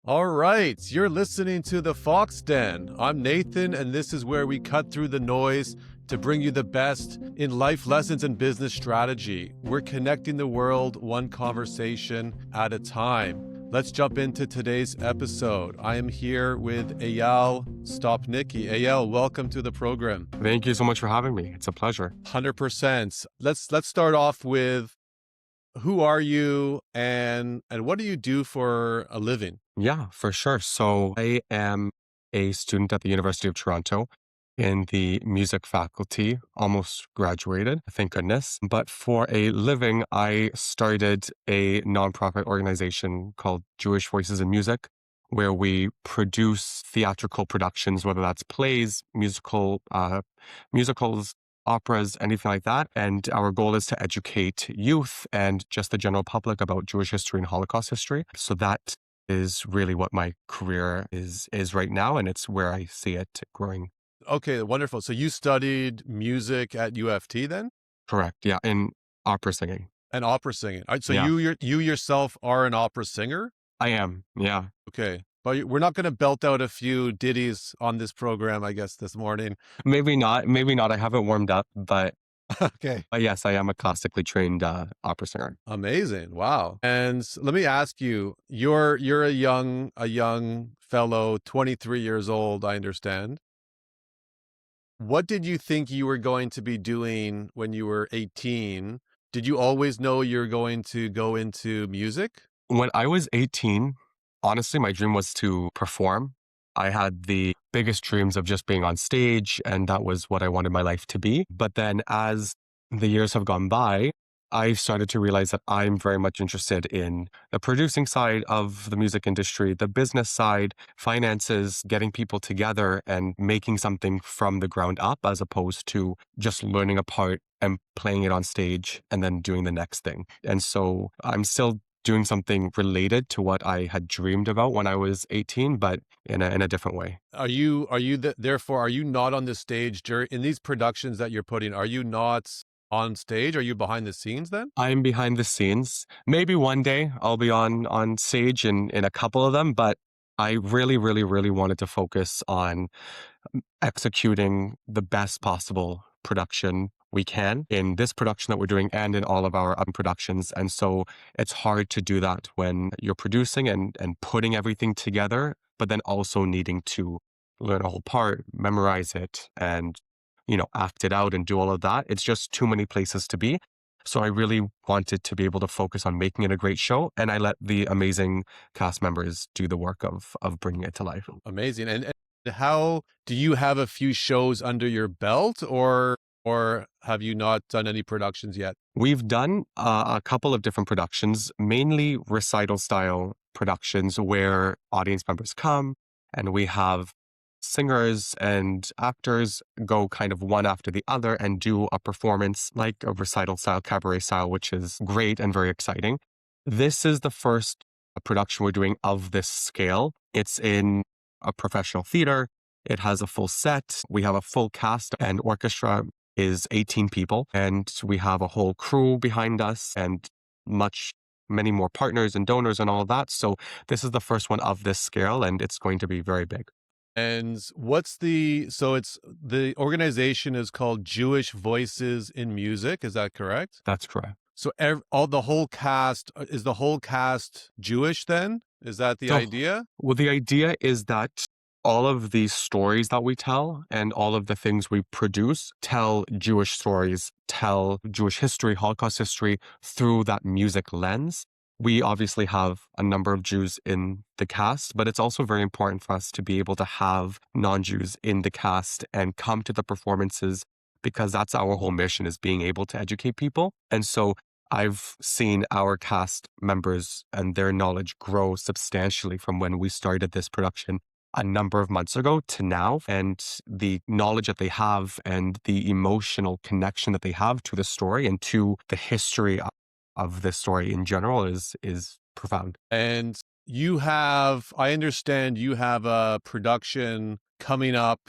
All right, you're listening to The Fox Den. I'm Nathan, and this is where we cut through the noise to bring you the best in life lessons and business strategy. We're connecting the world one conversation at a time. Let's jump into today's episode. I am here with Eyal Stopnicki. Eyal, welcome to the program. Thank you so much for having me. It's a pleasure. 100%. Let's start off with who are you and what do you do for a living? Yeah, for sure. So I am a student at the University of Toronto in the music faculty, almost graduated, thank goodness. But for a living, I started a nonprofit organization called Jewish Voices in Music, where we produce theatrical productions, whether that's plays, musicals, operas, anything like that. And our goal is to educate youth and just the general public about Jewish history and Holocaust history. So that is really what my career is right now, and it's where I see it growing. Okay, wonderful. So you studied music at U of T then? Correct. Yeah, in opera singing. And opera singing. All right, so Yeah, you yourself are an opera singer? I am. Yeah. Okay. But we're not going to belt out a few ditties on this program, I guess, this morning. Maybe not. Maybe not. I haven't warmed up, but Okay. yes, I am a classically trained opera singer. Amazing. Wow. And let me ask you, you're a young fellow, 23 years old, I understand. What did you think you were going to be doing when you were 18? Did you always know you're going to go into music? When I was 18, honestly, my dream was to perform. I had the biggest dreams of just being on stage, and that was what I wanted my life to be. But then as the years have gone by, I started to realize that I'm very much interested in the producing side of the music industry, the business side, finances, getting people together and making something from the ground up, as opposed to just learning a part and playing it on stage and then doing the next thing. And so I'm still doing something related to what I had dreamed about when I was 18, but in a different way. Therefore, are you not on the stage in these productions that you're putting? Are you not on stage? Are you behind the scenes then? I'm behind the scenes. Maybe one day I'll be on stage in a couple of them, but I really, really, really wanted to focus on executing the best possible production we can in this production that we're doing and in all of our other productions. And so it's hard to do that when you're producing and putting everything together, but then also needing to learn a whole part, memorize it, and act it out and do all of that. It's just too many places to be. So I really wanted to be able to focus on making it a great show, and I let the amazing cast members do the work of bringing it to life. Amazing. And how do you have a few shows under your belt, or have you not done any productions yet? We've done a couple of different productions, mainly recital style productions where audience members come and we have singers and actors go kind of one after the other and do a performance like a recital style, cabaret style, which is great and very exciting. This is the first production we're doing of this scale. It's in a professional theater. It has a full set. We have a full cast, and orchestra is 18 people, and we have a whole crew behind us and many more partners and donors and all of that. So this is the first one of this scale, and it's going to be very big. And it's the organization is called Jewish Voices in Music. Is that correct? That's correct. So the whole cast, is the whole cast Jewish then? Is that the idea? Well, the idea is that all of these stories that we tell and all of the things we produce tell Jewish stories, tell Jewish history, Holocaust history through that music lens. We obviously have a number of Jews in the cast, but it's also very important for us to be able to have non-Jews in the cast and come to the performances, because that's our whole mission, is being able to educate people. And so I've seen our cast members and their knowledge grow substantially from when we started this production a number of months ago to now. And the knowledge that they have and the emotional connection that they have to the story and to the history of this story in general is profound. And I understand you have a production coming up.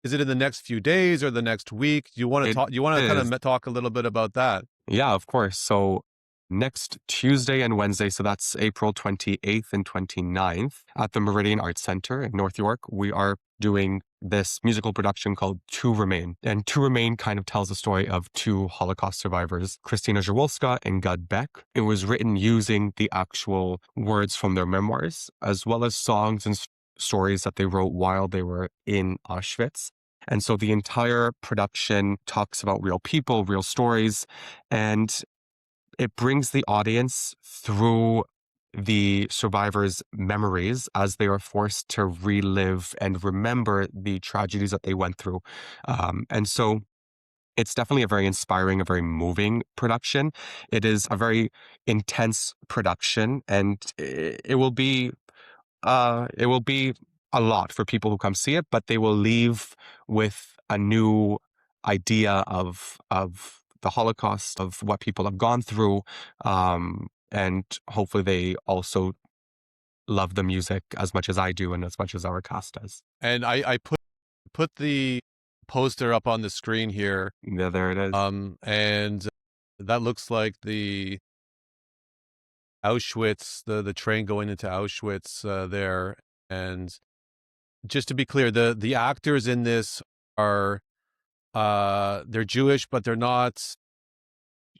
Is it in the next few days or the next week? Do you want to talk? You want to kind of talk a little bit about that? Yeah, of course. So next Tuesday and Wednesday, so that's April 28th and 29th, at the Meridian Arts Center in North York, we are doing this musical production called To Remain. And To Remain kind of tells the story of two Holocaust survivors, Christina Jaworska and Gad Beck. It was written using the actual words from their memoirs, as well as songs and stories that they wrote while they were in Auschwitz. And so the entire production talks about real people, real stories, and it brings the audience through the survivors' memories as they are forced to relive and remember the tragedies that they went through. And so it's definitely a very inspiring, a very moving production. It is a very intense production, and it will be a lot for people who come see it, but they will leave with a new idea of the Holocaust, of what people have gone through, and hopefully they also love the music as much as I do and as much as our cast does. And I put the poster up on the screen here. Yeah, there it is. And that looks like the Auschwitz, the train going into Auschwitz there. And just to be clear, the actors in this are they're Jewish, but they're not.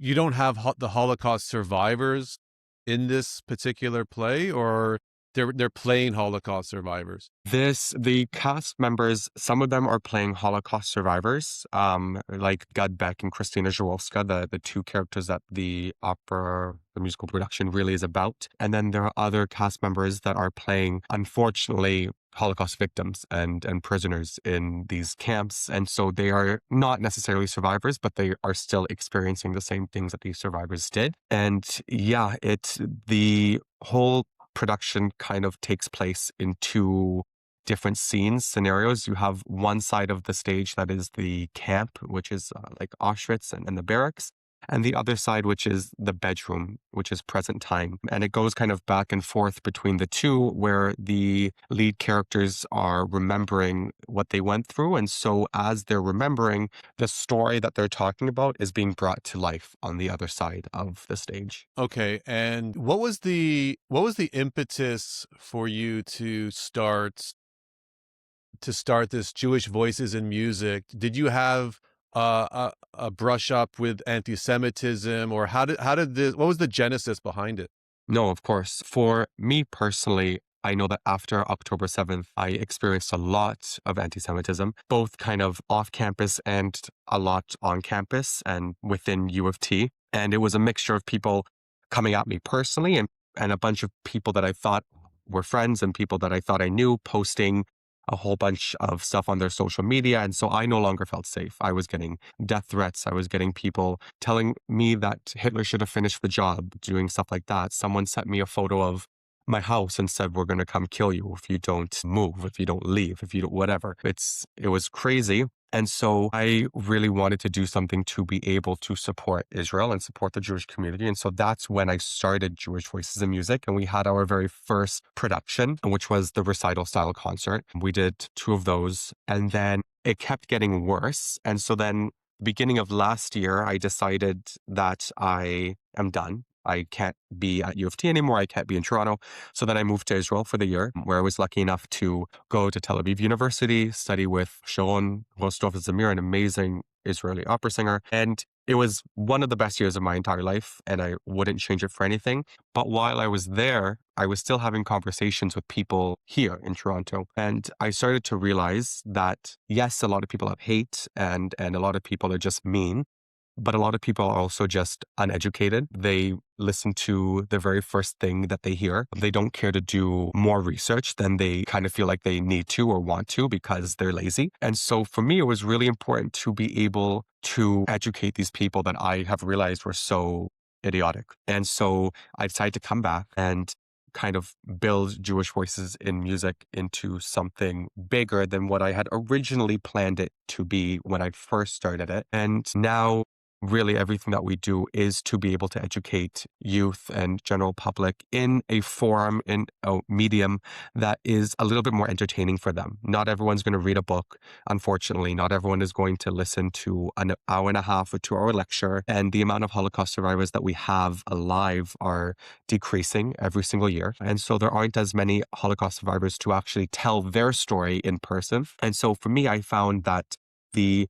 You don't have the Holocaust survivors in this particular play, or they're playing Holocaust survivors. The cast members, some of them are playing Holocaust survivors, like Gad Beck and Christina Jaworska, the two characters that the musical production really is about. And then there are other cast members that are playing, unfortunately, Holocaust victims and prisoners in these camps. And so they are not necessarily survivors, but they are still experiencing the same things that these survivors did. And yeah, the whole production kind of takes place in two different scenarios. You have one side of the stage that is the camp, which is like Auschwitz and the barracks, and the other side, which is the bedroom, which is present time. And it goes kind of back and forth between the two, where the lead characters are remembering what they went through. And so as they're remembering, the story that they're talking about is being brought to life on the other side of the stage. Okay, and what was the impetus for you to start this Jewish Voices in Music? Did you have a brush up with anti-Semitism, or how did this? What was the genesis behind it? No, of course. For me personally, I know that after October 7th, I experienced a lot of anti-Semitism, both kind of off campus and a lot on campus and within U of T. And it was a mixture of people coming at me personally and a bunch of people that I thought were friends and people that I thought I knew posting a whole bunch of stuff on their social media. And so I no longer felt safe. I was getting death threats. I was getting people telling me that Hitler should have finished the job, doing stuff like that. Someone sent me a photo of my house and said, "We're going to come kill you if you don't move, if you don't leave, if you don't whatever." It was crazy. And so I really wanted to do something to be able to support Israel and support the Jewish community. And so that's when I started Jewish Voices in Music. And we had our very first production, which was the recital style concert. We did two of those, and then it kept getting worse. And so then beginning of last year, I decided that I am done. I can't be at U of T anymore. I can't be in Toronto. So then I moved to Israel for the year, where I was lucky enough to go to Tel Aviv University, study with Sharon Rostov Zamir, an amazing Israeli opera singer. And it was one of the best years of my entire life, and I wouldn't change it for anything. But while I was there, I was still having conversations with people here in Toronto. And I started to realize that, yes, a lot of people have hate and a lot of people are just mean. But a lot of people are also just uneducated. They listen to the very first thing that they hear. They don't care to do more research than they kind of feel like they need to or want to because they're lazy. And so for me, it was really important to be able to educate these people that I have realized were so idiotic. And so I decided to come back and kind of build Jewish Voices in Music into something bigger than what I had originally planned it to be when I first started it. And now really everything that we do is to be able to educate youth and general public in a form, in a medium that is a little bit more entertaining for them. Not everyone's going to read a book, unfortunately. Not everyone is going to listen to an hour and a half or 2 hour lecture. And the amount of Holocaust survivors that we have alive are decreasing every single year. And so there aren't as many Holocaust survivors to actually tell their story in person. And so for me, I found that the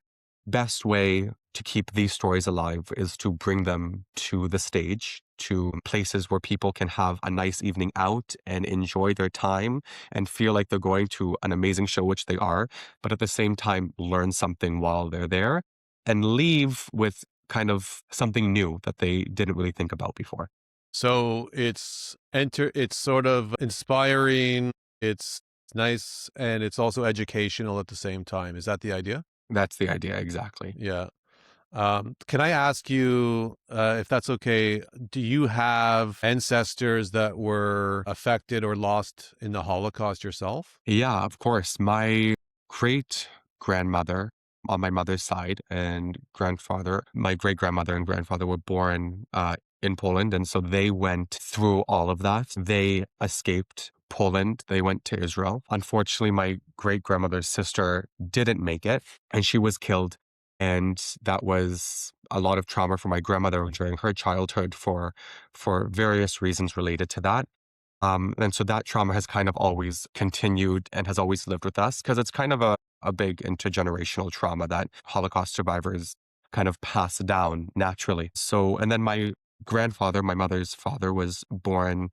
best way to keep these stories alive is to bring them to the stage, to places where people can have a nice evening out and enjoy their time and feel like they're going to an amazing show, which they are, but at the same time, learn something while they're there and leave with kind of something new that they didn't really think about before. So it's sort of inspiring, it's nice, and it's also educational at the same time. Is that the idea? That's the idea, exactly. Yeah. Can I ask you, if that's okay, do you have ancestors that were affected or lost in the Holocaust yourself? Yeah, of course. My great grandmother on my mother's side and grandfather, my great grandmother and grandfather were born in Poland. And so they went through all of that. They escaped Poland. They went to Israel. Unfortunately, my great grandmother's sister didn't make it and she was killed. And that was a lot of trauma for my grandmother during her childhood for various reasons related to that. And so that trauma has kind of always continued and has always lived with us because it's kind of a big intergenerational trauma that Holocaust survivors kind of pass down naturally. So, and then my grandfather, my mother's father, was born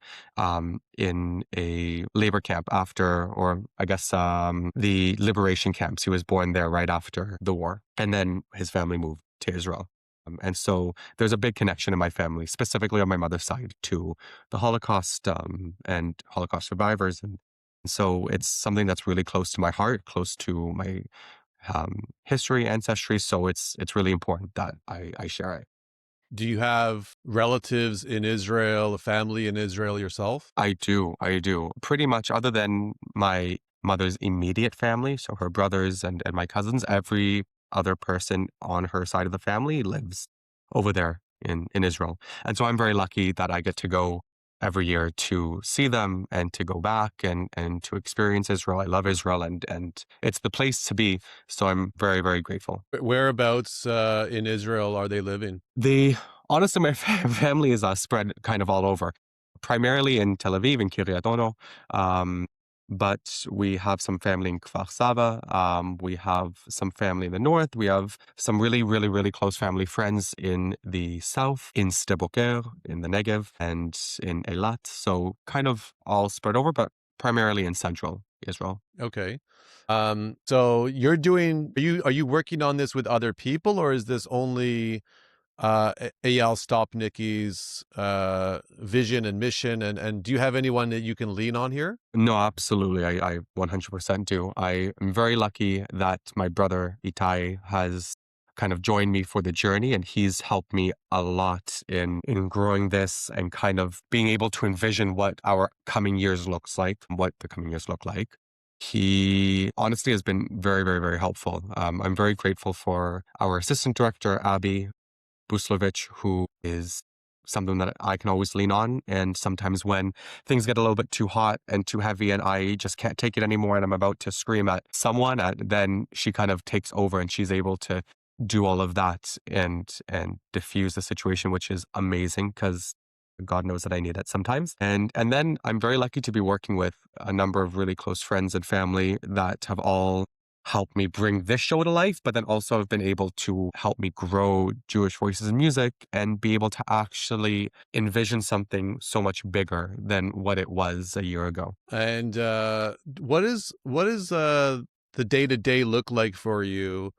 in a labor camp after, or I guess the liberation camps. He was born there right after the war. And then his family moved to Israel. And so there's a big connection in my family, specifically on my mother's side, to the Holocaust and Holocaust survivors. And so it's something that's really close to my heart, close to my history, ancestry. So it's really important that I share it. Do you have relatives in Israel, a family in Israel yourself? I do. I do. Pretty much, other than my mother's immediate family, so her brothers and my cousins, every other person on her side of the family lives over there in Israel. And so I'm very lucky that I get to go every year to see them and to go back and to experience Israel. I love Israel and it's the place to be. So I'm very, very grateful. Whereabouts in Israel are they living? The honestly, my family is spread kind of all over, primarily in Tel Aviv and Kiryat Ono, um, but we have some family in Kfar Saba. We have some family in the north. We have some really, really, really close family friends in the south, in Sde Boker, in the Negev, and in Eilat. So kind of all spread over, but primarily in central Israel. Okay. So are you working on this with other people, or is this only Eyal Stopnicki's vision and mission? And do you have anyone that you can lean on here? No, absolutely. I 100% do. I am very lucky that my brother Itai has kind of joined me for the journey and he's helped me a lot in growing this and kind of being able to envision what our coming years looks like, what the coming years look like. He honestly has been very, very, very helpful. I'm very grateful for our assistant director, Abby Buslovich, who is something that I can always lean on. And sometimes when things get a little bit too hot and too heavy and I just can't take it anymore and I'm about to scream at someone, then she kind of takes over and she's able to do all of that and diffuse the situation, which is amazing because God knows that I need it sometimes. And then I'm very lucky to be working with a number of really close friends and family that have all helped me bring this show to life, but then also have been able to help me grow Jewish Voices in Music and be able to actually envision something so much bigger than what it was a year ago. And what is the day-to-day look like for you?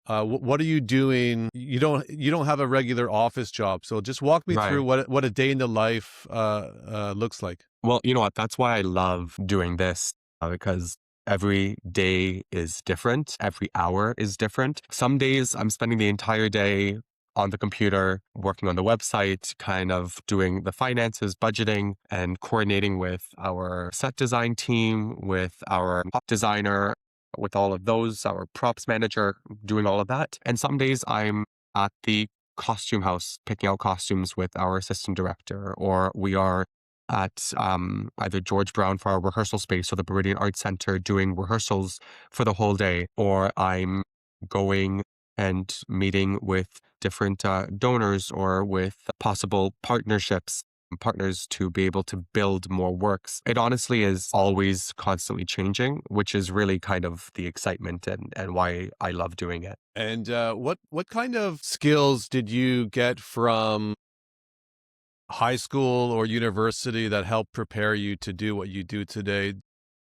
What are you doing? You don't have a regular office job, so just walk me through Right. what a day in the life looks like. Well, you know what? That's why I love doing this because every day is different. Every hour is different. Some days I'm spending the entire day on the computer, working on the website, kind of doing the finances, budgeting, and coordinating with our set design team, with our pop designer, with all of those, our props manager, doing all of that. And some days I'm at the costume house picking out costumes with our assistant director, or we are at either George Brown for our rehearsal space or the Meridian Arts Center doing rehearsals for the whole day, or I'm going and meeting with different donors or with possible partners to be able to build more works. It honestly is always constantly changing, which is really kind of the excitement and why I love doing it. And what kind of skills did you get from high school or university that helped prepare you to do what you do today?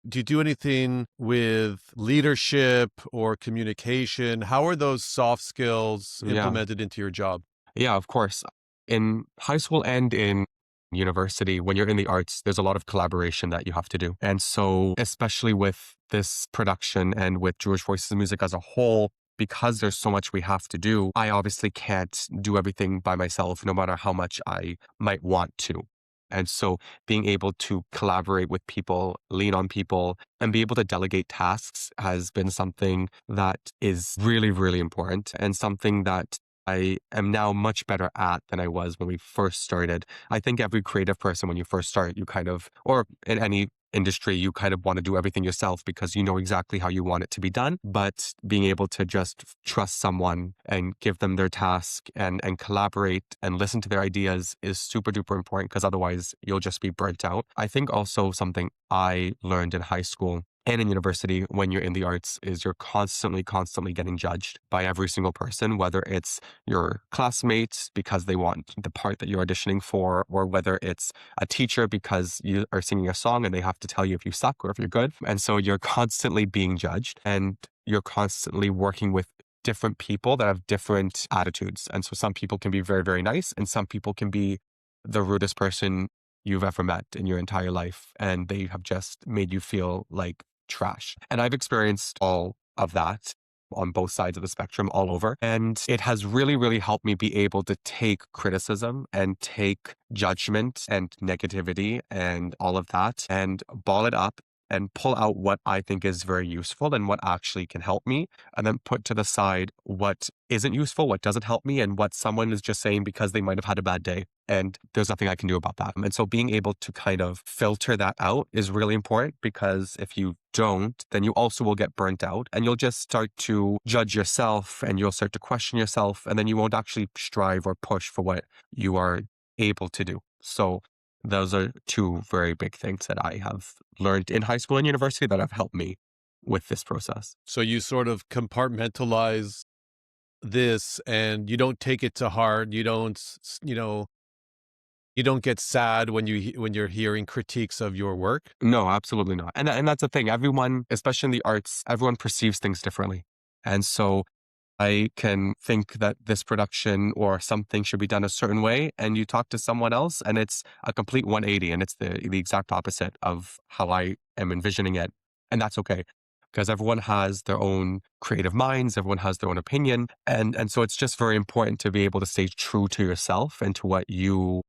Do you do anything with leadership or communication? How are those soft skills Yeah. implemented into your job? Yeah, of course. In high school and in university, when you're in the arts, there's a lot of collaboration that you have to do. And so, especially with this production and with Jewish Voices Music as a whole, because there's so much we have to do, I obviously can't do everything by myself, no matter how much I might want to. And so, being able to collaborate with people, lean on people, and be able to delegate tasks has been something that is really, really important and something that I am now much better at than I was when we first started. I think every creative person, when you first start, you kind of, or in any industry, you kind of want to do everything yourself because you know exactly how you want it to be done. But being able to just trust someone and give them their task and collaborate and listen to their ideas is super duper important because otherwise you'll just be burnt out. I think also something I learned in high school and in university when you're in the arts is you're constantly getting judged by every single person, whether it's your classmates because they want the part that you're auditioning for, or whether it's a teacher because you are singing a song and they have to tell you if you suck or if you're good. And so you're constantly being judged and you're constantly working with different people that have different attitudes. And so some people can be very, very nice and some people can be the rudest person you've ever met in your entire life. And they have just made you feel like trash. And I've experienced all of that on both sides of the spectrum all over. And it has really, really helped me be able to take criticism and take judgment and negativity and all of that and ball it up and pull out what I think is very useful and what actually can help me, and then put to the side what isn't useful, what doesn't help me, and what someone is just saying because they might have had a bad day. And there's nothing I can do about that. And so being able to kind of filter that out is really important because if you don't, then you also will get burnt out and you'll just start to judge yourself and you'll start to question yourself. And then you won't actually strive or push for what you are able to do. So those are two very big things that I have learned in high school and university that have helped me with this process. So you sort of compartmentalize this and you don't take it to heart. You don't get sad when when you're hearing critiques of your work. No, absolutely not. And that's the thing. Everyone, especially in the arts, everyone perceives things differently. And so I can think that this production or something should be done a certain way, and you talk to someone else, and it's a complete 180, and it's the exact opposite of how I am envisioning it. And that's okay, because everyone has their own creative minds, everyone has their own opinion, and so it's just very important to be able to stay true to yourself and to what you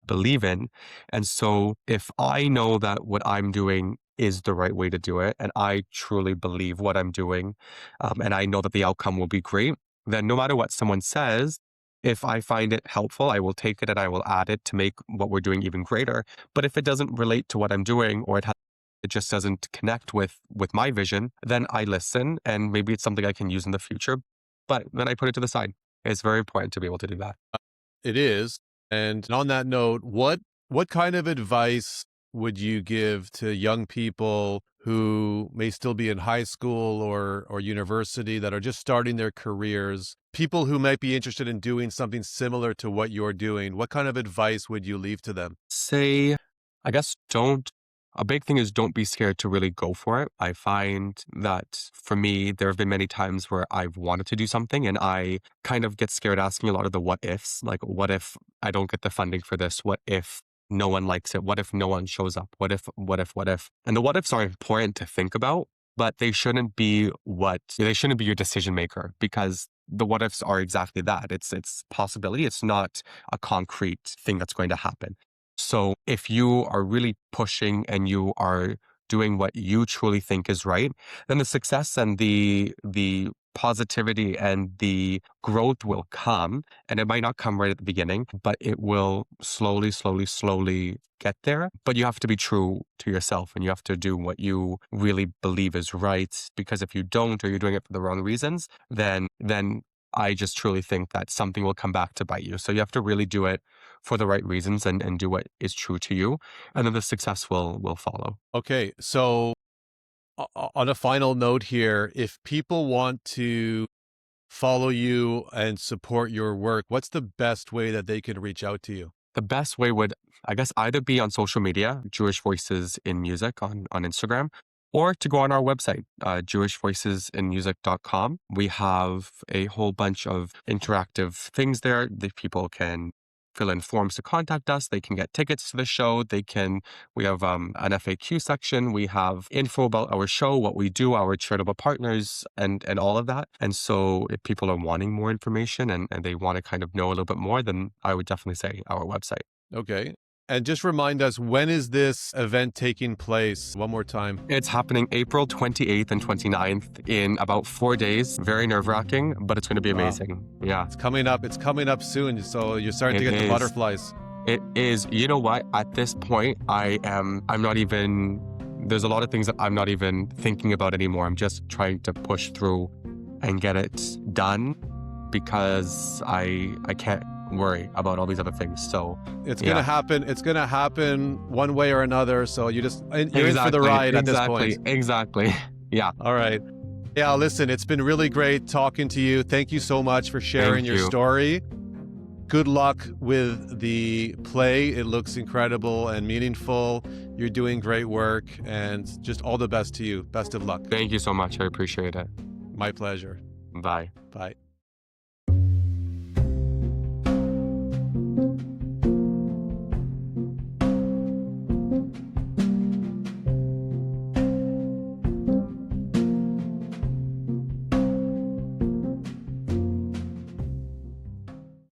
believe in. And so if I know that what I'm doing is the right way to do it, and I truly believe what I'm doing, and I know that the outcome will be great, then no matter what someone says, if I find it helpful, I will take it and I will add it to make what we're doing even greater. But if it doesn't relate to what I'm doing or it just doesn't connect with my vision, then I listen and maybe it's something I can use in the future. But then I put it to the side. It's very important to be able to do that. It is. And on that note, what kind of advice would you give to young people who may still be in high school or university that are just starting their careers, people who might be interested in doing something similar to what you're doing? What kind of advice would you leave to them? Say, I guess a big thing is don't be scared to really go for it. I find that for me, there have been many times where I've wanted to do something and I kind of get scared asking a lot of the what ifs, like what if I don't get the funding for this? What if no one likes it? What if no one shows up? What if? And the what ifs are important to think about, but they shouldn't be your decision maker because the what ifs are exactly that. It's possibility. It's not a concrete thing that's going to happen. So if you are really pushing and you are doing what you truly think is right, then the success and the positivity and the growth will come. And it might not come right at the beginning, but it will slowly get there. But you have to be true to yourself and you have to do what you really believe is right. Because if you don't, or you're doing it for the wrong reasons, then I just truly think that something will come back to bite you. So you have to really do it for the right reasons and do what is true to you. And then the success will follow. Okay. So on a final note here, if people want to follow you and support your work, what's the best way that they can reach out to you? The best way would, I guess, either be on social media, Jewish Voices in Music on Instagram, or to go on our website, jewishvoicesinmusic.com. We have a whole bunch of interactive things there that people can fill in forms to contact us. They can get tickets to the show. We have an FAQ section. We have info about our show, what we do, our charitable partners, and all of that. And so if people are wanting more information and they want to kind of know a little bit more, then I would definitely say our website. Okay. And just remind us, when is this event taking place? One more time. It's happening April 28th and 29th in about 4 days. Very nerve-wracking, but it's going to be amazing. Wow. Yeah. It's coming up soon. So you're starting to get the butterflies. It is. You know what? At this point, I'm not even, there's a lot of things that I'm not even thinking about anymore. I'm just trying to push through and get it done because I can't worry about all these other things. So it's gonna happen. It's gonna happen one way or another. So you're in for the ride at this point. Exactly. Yeah. All right. Yeah. Listen, it's been really great talking to you. Thank you so much for sharing your story. Good luck with the play. It looks incredible and meaningful. You're doing great work, and just all the best to you. Best of luck. Thank you so much. I appreciate it. My pleasure. Bye. Bye.